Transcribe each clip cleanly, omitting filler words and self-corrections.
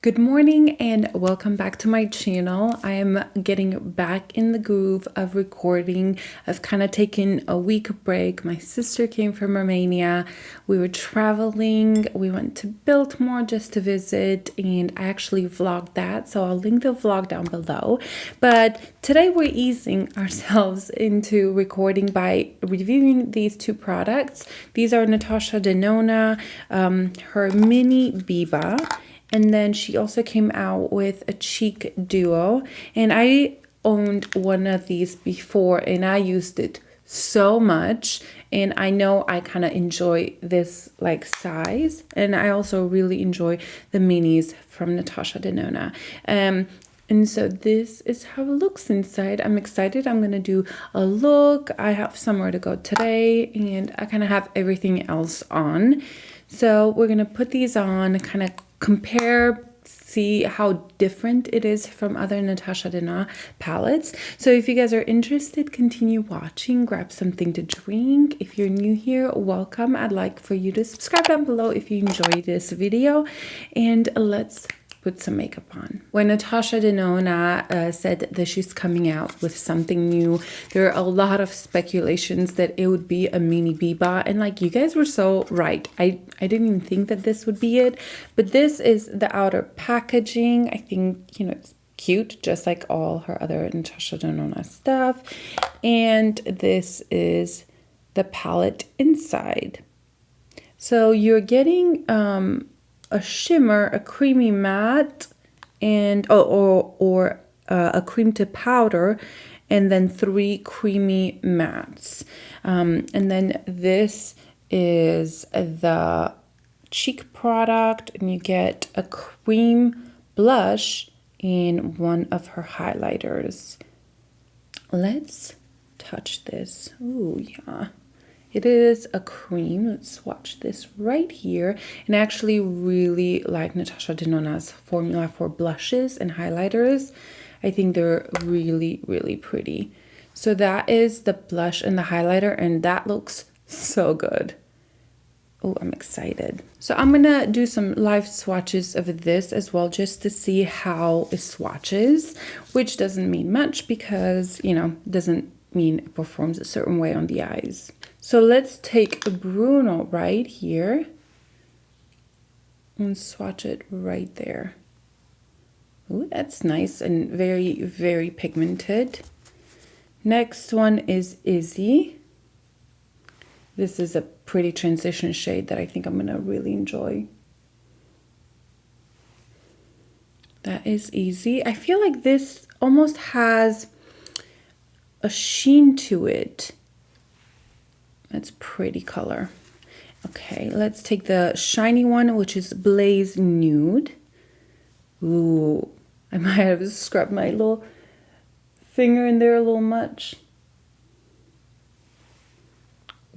Good morning and welcome back to my channel. I am getting back in the groove of recording. I've kind of taken a week break. My sister came from Romania. We were traveling. We went to Biltmore just to visit, and I actually vlogged that. So I'll link the vlog down below. But today we're easing ourselves into recording by reviewing these two products. These are NATASHA DENONA, her mini Biba. And then she also came out with a cheek duo. And I owned one of these before and I used it so much. And I know I kind of enjoy this like size. And I also really enjoy the minis from NATASHA DENONA. And so this is how it looks inside. I'm excited. I'm going to do a look. I have somewhere to go today and I kind of have everything else on. So we're going to put these on, kind of compare, see how different it is from other NATASHA DENONA palettes. So if you guys are interested, continue watching, grab something to drink. If you're new here, welcome. I'd like for you to subscribe down below if you enjoyed this video, and let's put some makeup on. When NATASHA DENONA said that she's coming out with something new, there are a lot of speculations that it would be a mini Biba, and like, you guys were so right. I didn't even think that this would be it, but this is the outer packaging. I think, you know, it's cute, just like all her other NATASHA DENONA stuff. And this is the palette inside. So you're getting a shimmer, a creamy matte, and or a cream to powder, and then 3 creamy mattes. And then this is the cheek product, and you get a cream blush in one of her highlighters. Let's touch this. Ooh, yeah. It is a cream. Let's swatch this right here. And I actually really like NATASHA DENONA's formula for blushes and highlighters. I think they're really, really pretty. So that is the blush and the highlighter, and that looks so good. Oh, I'm excited. So I'm gonna do some live swatches of this as well, just to see how it swatches, which doesn't mean much because, you know, doesn't mean it performs a certain way on the eyes. So let's take a Brun right here and swatch it right there. Ooh, that's nice and very, very pigmented. Next one is Izzy. This is a pretty transition shade that I think I'm gonna really enjoy. That is Easy. I feel like this almost has a sheen to it. That's pretty color. Okay, let's take the shiny one, which is Blaze Nude. Ooh, I might have scrubbed my little finger in there a little much.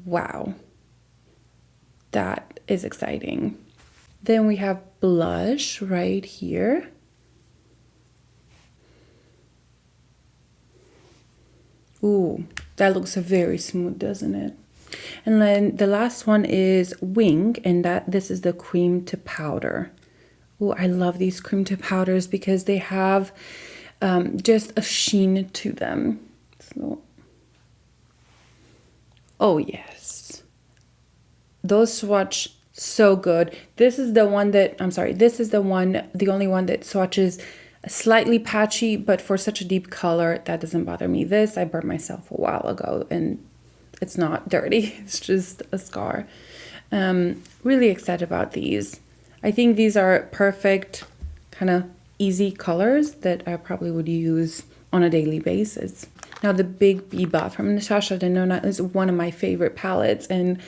Wow, that is exciting. Then we have blush right here. Ooh, that looks very smooth, doesn't it? And then the last one is Wing, and this is the cream to powder. Oh, I love these cream to powders because they have just a sheen to them. So, oh yes, those swatch so good. This is the one that, I'm sorry, this is the only one that swatches slightly patchy, but for such a deep color, that doesn't bother me. This I burnt myself a while ago, and it's not dirty. It's just a scar. Really excited about these. I think these are perfect, kind of easy colors that I probably would use on a daily basis. Now the Big Biba from NATASHA DENONA is one of my favorite palettes, and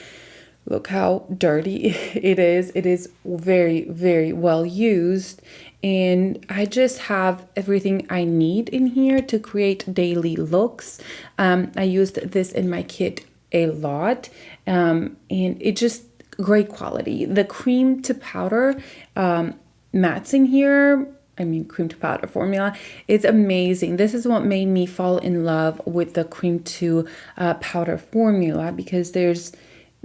look how dirty it is. It is very, very well used. And I just have everything I need in here to create daily looks. I used this in my kit a lot. And it just great quality. The cream to powder mattes in here, I mean cream to powder formula, is amazing. This is what made me fall in love with the cream to powder formula, because there's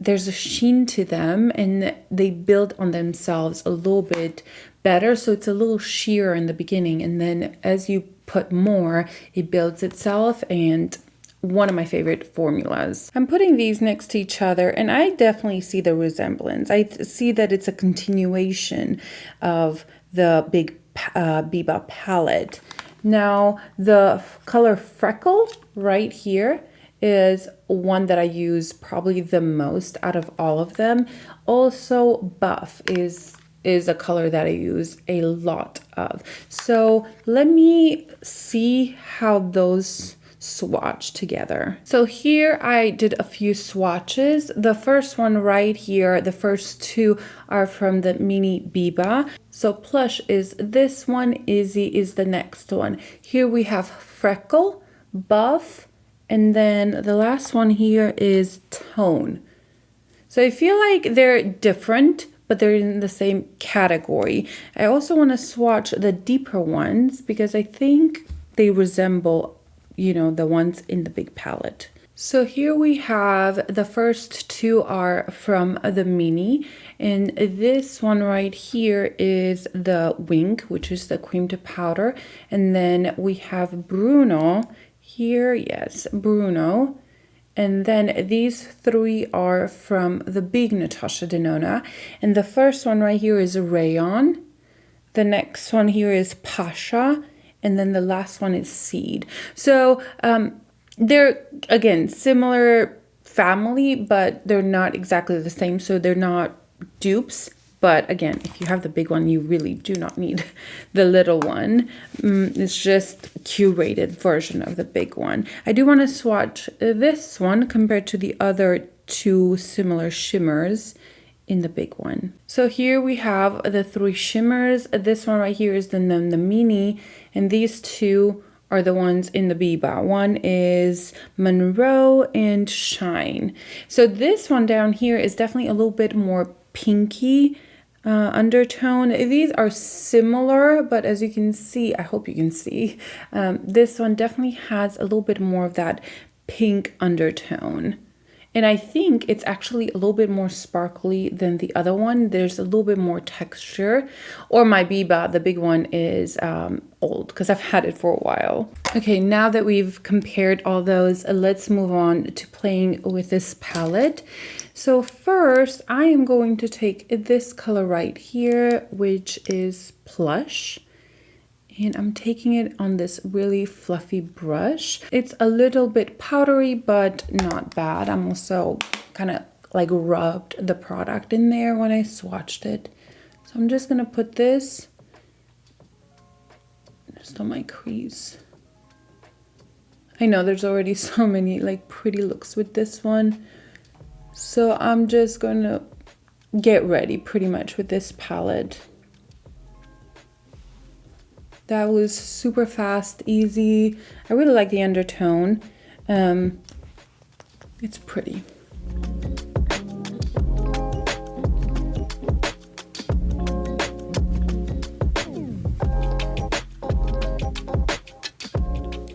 there's a sheen to them and they build on themselves a little bit better. So it's a little sheer in the beginning, and then as you put more, it builds itself, and one of my favorite formulas. I'm putting these next to each other and I definitely see the resemblance. I see that it's a continuation of the big Biba palette. Now the color Freckle right here is one that I use probably the most out of all of them. Also Buff is a color that I use a lot of. So let me see how those swatch together. So here I did a few swatches. The first one right here, the first two are from the mini Biba. So Plush is this one, Izzy is the next one. Here we have Freckle, Buff, and then the last one here is Tone. So I feel like they're different, but they're in the same category. I also want to swatch the deeper ones because I think they resemble, you know, the ones in the big palette. So here we have the first two are from the mini, and this one right here is the Wink, which is the cream to powder, and then we have Bruno here, yes, Bruno. And then these three are from the big NATASHA DENONA. And the first one right here is Rayon. The next one here is Pasha. And then the last one is Seed. So they're, again, similar family, but they're not exactly the same. So they're not dupes. But again, if you have the big one, you really do not need the little one. It's just curated version of the big one. I do want to swatch this one compared to the other two similar shimmers in the big one. So here we have the three shimmers. This one right here is the mini, and these two are the ones in the Biba. One is Monroe and Shine. So this one down here is definitely a little bit more pinky undertone. These are similar, but as you can see, I hope you can see, this one definitely has a little bit more of that pink undertone. And I think it's actually a little bit more sparkly than the other one. There's a little bit more texture. Or my Biba, the big one, is old because I've had it for a while. Okay, now that we've compared all those, let's move on to playing with this palette. So first, I am going to take this color right here, which is Plush. And I'm taking it on this really fluffy brush. It's a little bit powdery, but not bad. I'm also kind of like rubbed the product in there when I swatched it. So I'm just gonna put this just on my crease. I know there's already so many like pretty looks with this one. So I'm just gonna get ready pretty much with this palette. That was super fast, easy. I really like the undertone. It's pretty.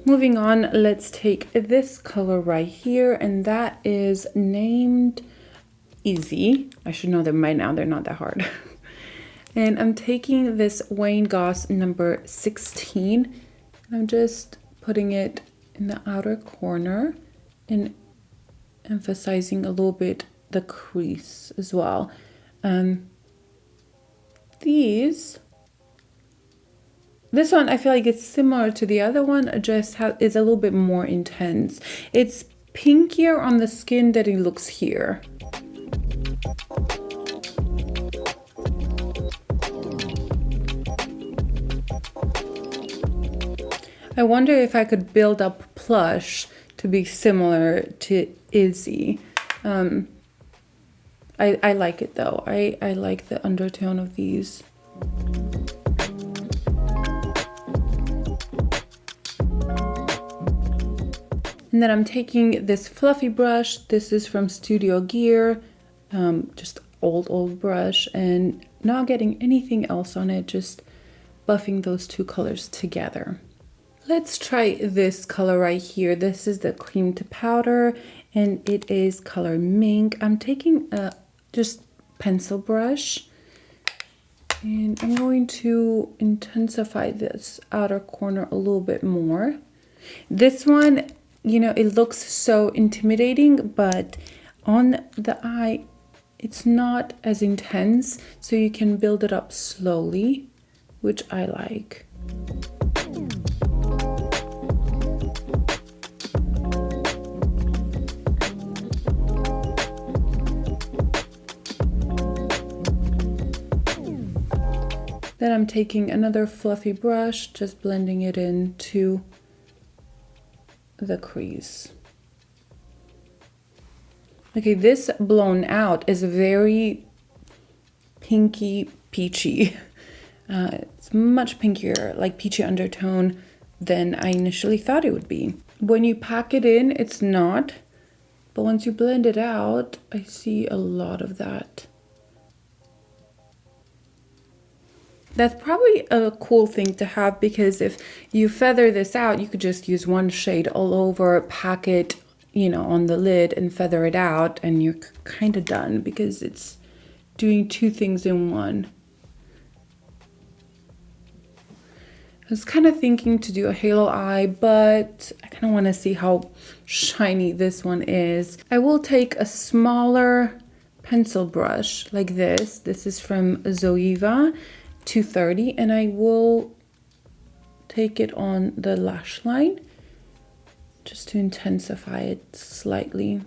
Moving on, let's take this color right here, and that is named Easy. I should know them by now, they're not that hard. And I'm taking this Wayne Goss number 16. And I'm just putting it in the outer corner and emphasizing a little bit the crease as well. This one, I feel like it's similar to the other one, just is a little bit more intense. It's pinkier on the skin than it looks here. I wonder if I could build up Plush to be similar to Izzy. I like it though. I like the undertone of these. And then I'm taking this fluffy brush. This is from Studio Gear. Just old brush, and not getting anything else on it, just buffing those two colors together. Let's try this color right here. This is the cream to powder, and it is color Mink. I'm taking a just pencil brush, and I'm going to intensify this outer corner a little bit more. This one, you know, it looks so intimidating, but on the eye, it's not as intense, so you can build it up slowly, which I like. Then I'm taking another fluffy brush, just blending it into the crease. Okay, this blown out is very pinky peachy. It's much pinkier, like peachy undertone than I initially thought it would be. When you pack it in, it's not, but once you blend it out, I see a lot of that. That's probably a cool thing to have, because if you feather this out, you could just use one shade all over, pack it, you know, on the lid and feather it out, and you're kind of done, because it's doing two things in one. I was kind of thinking to do a halo eye, but I kind of want to see how shiny this one is. I will take a smaller pencil brush like this. This is from Zoeva 230, and I will take it on the lash line just to intensify it slightly.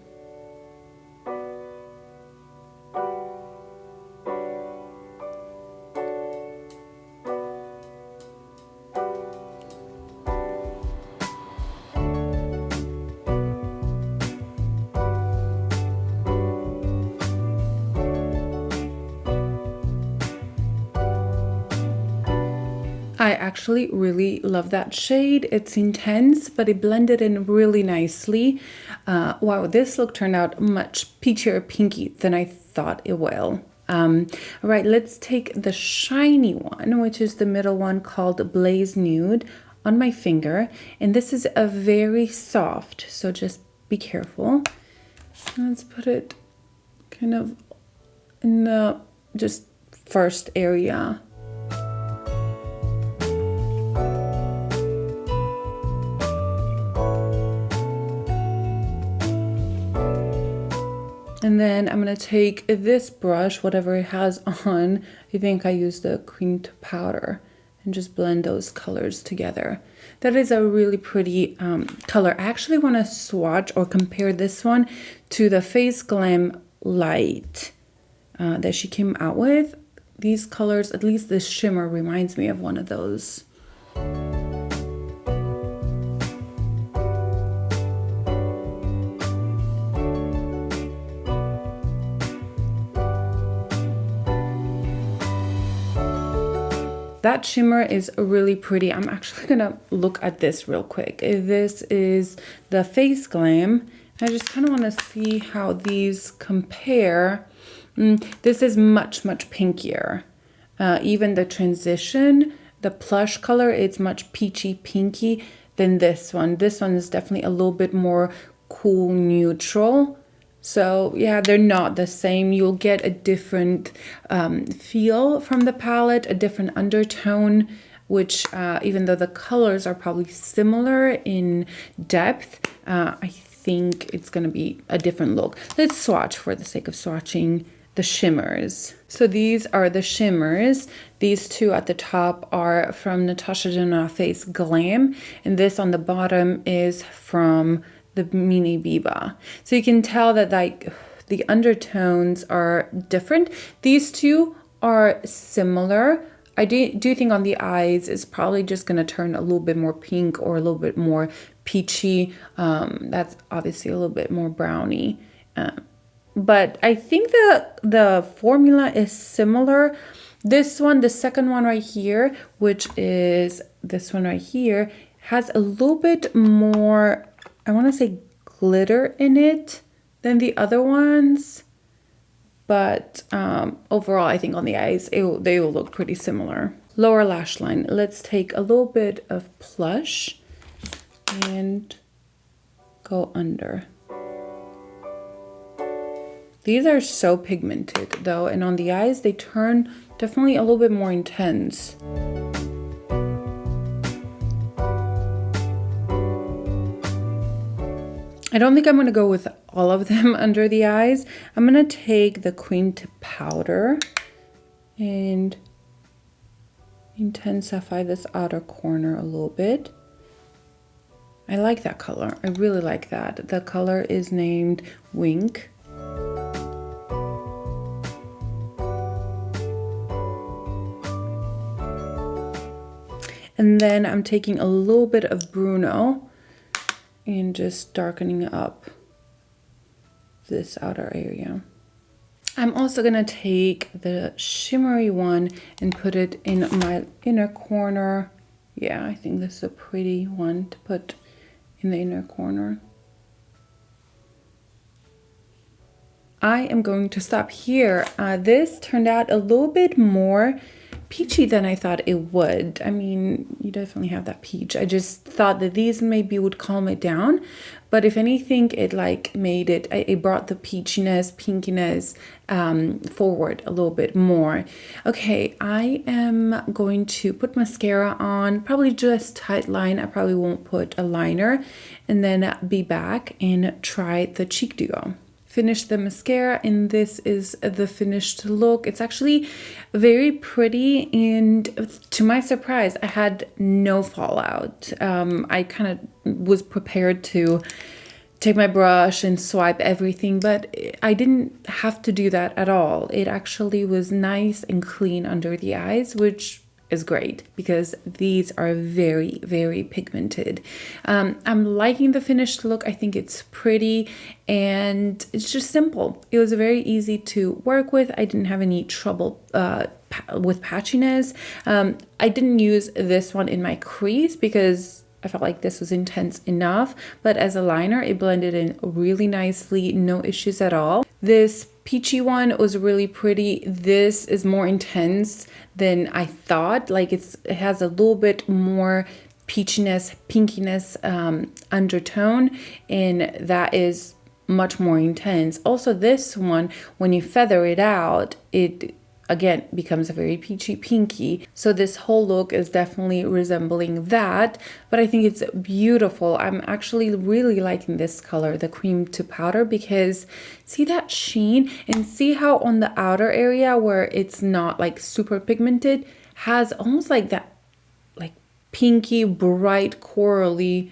I actually really love that shade. It's intense, but it blended in really nicely. Wow, this look turned out much peachier pinky than I thought it will. All right, let's take the shiny one, which is the middle one, called Blaze Nude, on my finger. And this is a very soft, so just be careful. Let's put it kind of in the just first area. And then I'm going to take this brush, whatever it has on, I think I used the cream to powder, and just blend those colors together. That is a really pretty color. I actually want to swatch or compare this one to the Face Glam Light that she came out with. These colors, at least this shimmer, reminds me of one of those. That shimmer is really pretty. I'm actually gonna look at this real quick. This is the Face Glam. I just kind of want to see how these compare. This is much pinkier. Even the transition, the plush color, it's much peachy pinky than this one. This one is definitely a little bit more cool neutral. So yeah, they're not the same. You'll get a different feel from the palette, a different undertone, which even though the colors are probably similar in depth, I think it's going to be a different look. Let's swatch for the sake of swatching the shimmers. So these are the shimmers. These two at the top are from NATASHA DENONA Face Glam, and this on the bottom is from the mini Biba. So you can tell that like the undertones are different. These two are similar. I do think on the eyes it's probably just going to turn a little bit more pink or a little bit more peachy. That's obviously a little bit more browny. But I think the formula is similar. This one, the second one right here, which is this one right here, has a little bit more, I want to say, glitter in it than the other ones. But overall, I think on the eyes, they will look pretty similar. Lower lash line. Let's take a little bit of plush and go under. These are so pigmented though, and on the eyes they turn definitely a little bit more intense. I don't think I'm going to go with all of them under the eyes. I'm going to take the cream to powder and intensify this outer corner a little bit. I like that color. I really like that. The color is named Mink. And then I'm taking a little bit of Brun and just darkening up this outer area. I'm also gonna take the shimmery one and put it in my inner corner. Yeah, I think this is a pretty one to put in the inner corner. I am going to stop here. This turned out a little bit more peachy than I thought it would. I mean, you definitely have that peach. I just thought that these maybe would calm it down, but if anything, it like made it, it brought the peachiness, pinkiness forward a little bit more. Okay, I am going to put mascara on, probably just tight line. I probably won't put a liner, and then be back and try the cheek duo. Finish the mascara, and this is the finished look. It's actually very pretty, and to my surprise, I had no fallout. I kind of was prepared to take my brush and swipe everything, but I didn't have to do that at all. It actually was nice and clean under the eyes, which is great because these are very, very pigmented. I'm liking the finished look. I think it's pretty and it's just simple. It was very easy to work with. I didn't have any trouble with patchiness. I didn't use this one in my crease because I felt like this was intense enough, but as a liner, it blended in really nicely, no issues at all. This peachy one was really pretty. This is more intense than I thought. Like it has a little bit more peachiness, pinkiness undertone, and that is much more intense. Also, this one, when you feather it out, it again becomes a very peachy pinky. So this whole look is definitely resembling that, but I think it's beautiful. I'm actually really liking this color, the cream to powder, because see that sheen, and see how on the outer area where it's not like super pigmented has almost like that like pinky bright corally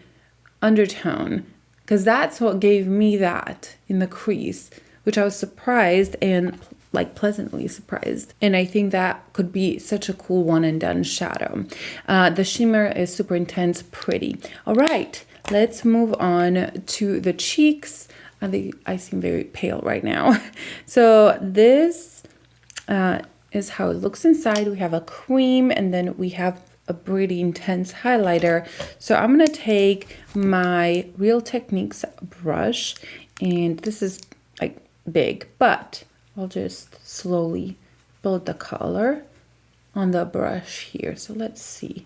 undertone, because that's what gave me that in the crease, which I was surprised and like pleasantly surprised. And I think that could be such a cool one and done shadow. The shimmer is super intense, pretty. All right, let's move on to the cheeks. I think I seem very pale right now. So this is how it looks inside. We have a cream, and then we have a pretty intense highlighter. So I'm gonna take my Real Techniques brush, and this is like big, but I'll just slowly build the color on the brush here. So let's see.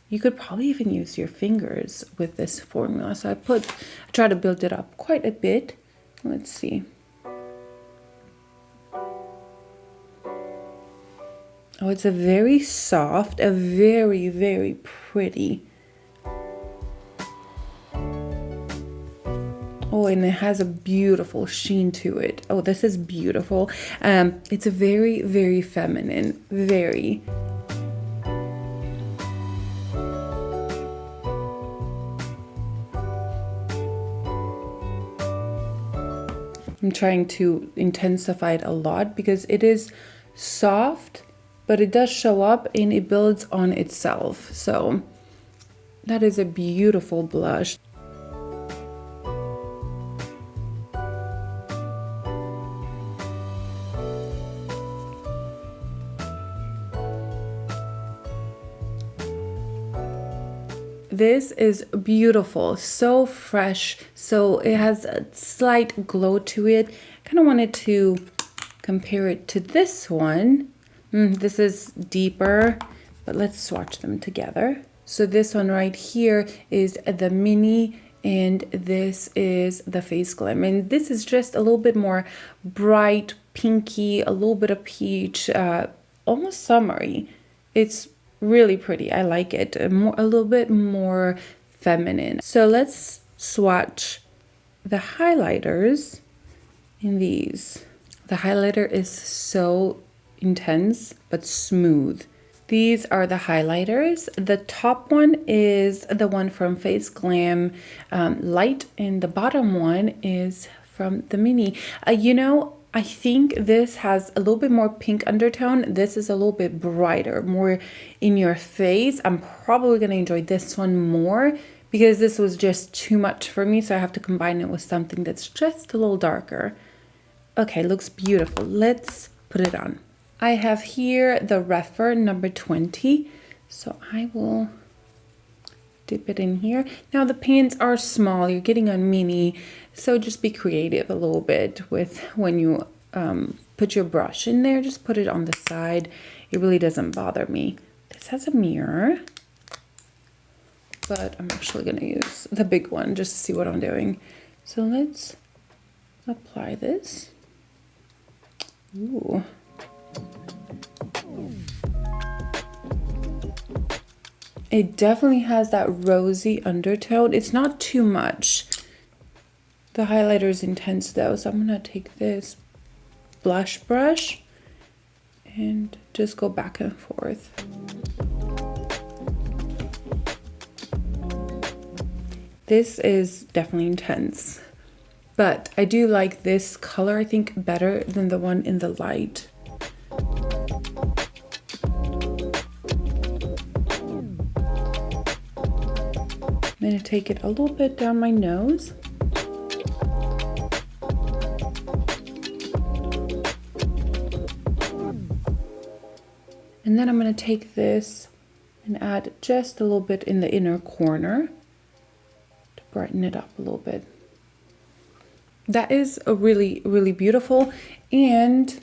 You could probably even use your fingers with this formula. So I try to build it up quite a bit. Let's see. Oh, it's a very soft, a very, very pretty. Oh, and it has a beautiful sheen to it. Oh, this is beautiful. It's a very, very feminine, very. I'm trying to intensify it a lot because it is soft, but it does show up and it builds on itself. So that is a beautiful blush. This is beautiful, so fresh, so it has a slight glow to it. Kind of wanted to compare it to this one. This is deeper, but let's swatch them together. So this one right here is the mini and this is the Face Glam. And this is just a little bit more bright, pinky, a little bit of peach, almost summery. It's really pretty. I like it. A little bit more feminine. So let's swatch the highlighters in these. The highlighter is so intense but smooth. These are the highlighters. The top one is the one from Face Glam Light, and the bottom one is from the Mini. You know, I think this has a little bit more pink undertone. This is a little bit brighter, more in your face. I'm probably gonna enjoy this one more because this was just too much for me, so I have to combine it with something that's just a little darker. Okay, looks beautiful. Let's put it on. I have here the Refer number 20, so I will dip it in here. Now the pans are small, you're getting a mini, so just be creative a little bit with when you put your brush in there. Just put it on the side. It really doesn't bother me. This has a mirror, but I'm actually gonna use the big one just to see what I'm doing. So let's apply this. Ooh. It definitely has that rosy undertone. It's not too much. The highlighter is intense though, so I'm gonna take this blush brush and just go back and forth. This is definitely intense, but I do like this color, I think, better than the one in the light. I'm going to take it a little bit down my nose. And then I'm going to take this and add just a little bit in the inner corner to brighten it up a little bit. That is a really, really beautiful, and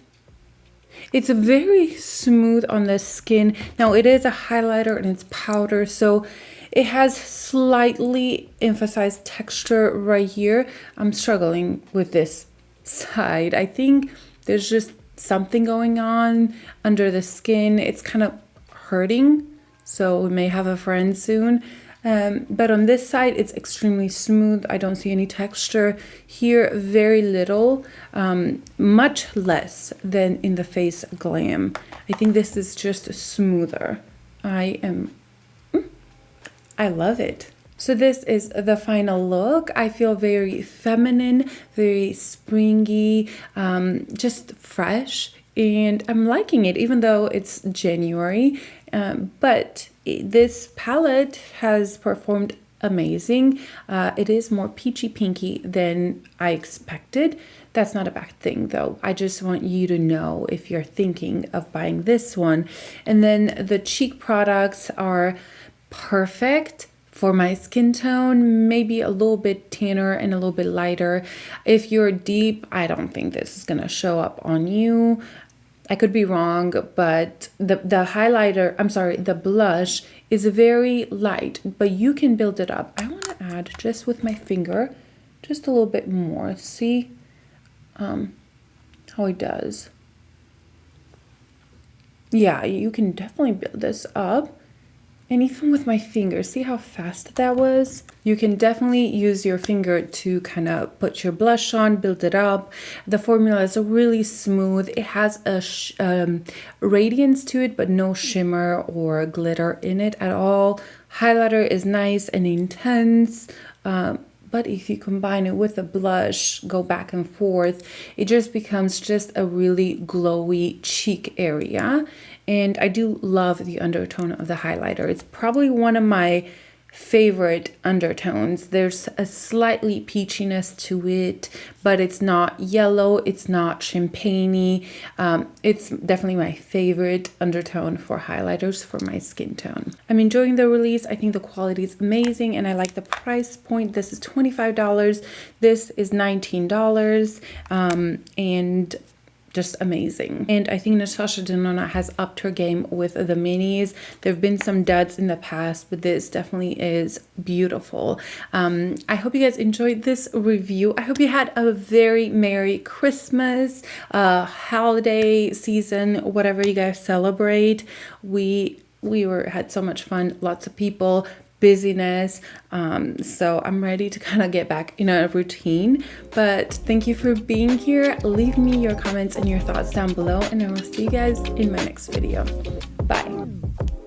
it's very smooth on the skin. Now it is a highlighter and it's powder, so it has slightly emphasized texture right here. I'm struggling with this side. I think there's just something going on under the skin. It's kind of hurting, so we may have a friend soon. But on this side, it's extremely smooth. I don't see any texture. Here, very little, much less than in the Face Glam. I think this is just smoother. I love it. So this is the final look. I feel very feminine, very springy, just fresh, and I'm liking it even though it's January. But this palette has performed amazing. It is more peachy pinky than I expected. That's not a bad thing though. I just want you to know if you're thinking of buying this one. And then the cheek products are perfect for my skin tone, maybe a little bit tanner and a little bit lighter. If you're deep, I don't think this is gonna show up on you. I could be wrong, but the highlighter, I'm sorry, the blush is very light, but you can build it up. I want to add just with my finger, just a little bit more. See how it does. Yeah, you can definitely build this up. And even with my finger, see how fast that was? You can definitely use your finger to kind of put your blush on, build it up. The formula is really smooth. It has a radiance to it, but no shimmer or glitter in it at all. Highlighter is nice and intense. But if you combine it with a blush, go back and forth, it just becomes just a really glowy cheek area. And I do love the undertone of the highlighter. It's probably one of my favorite undertones. There's a slightly peachiness to it, but it's not yellow, it's not champagne-y. It's definitely my favorite undertone for highlighters for my skin tone. I'm enjoying the release. I think the quality is amazing and I like the price point. This is $25. This is $19. And just amazing. And I think Natasha Denona has upped her game with the minis. There have been some duds in the past, but this definitely is beautiful. I hope you guys enjoyed this review. I hope you had a very Merry Christmas, holiday season, whatever you guys celebrate. We had so much fun, lots of people, busyness, so I'm ready to kind of get back in a routine. But thank you for being here. Leave me your comments and your thoughts down below, and I will see you guys in my next video. Bye.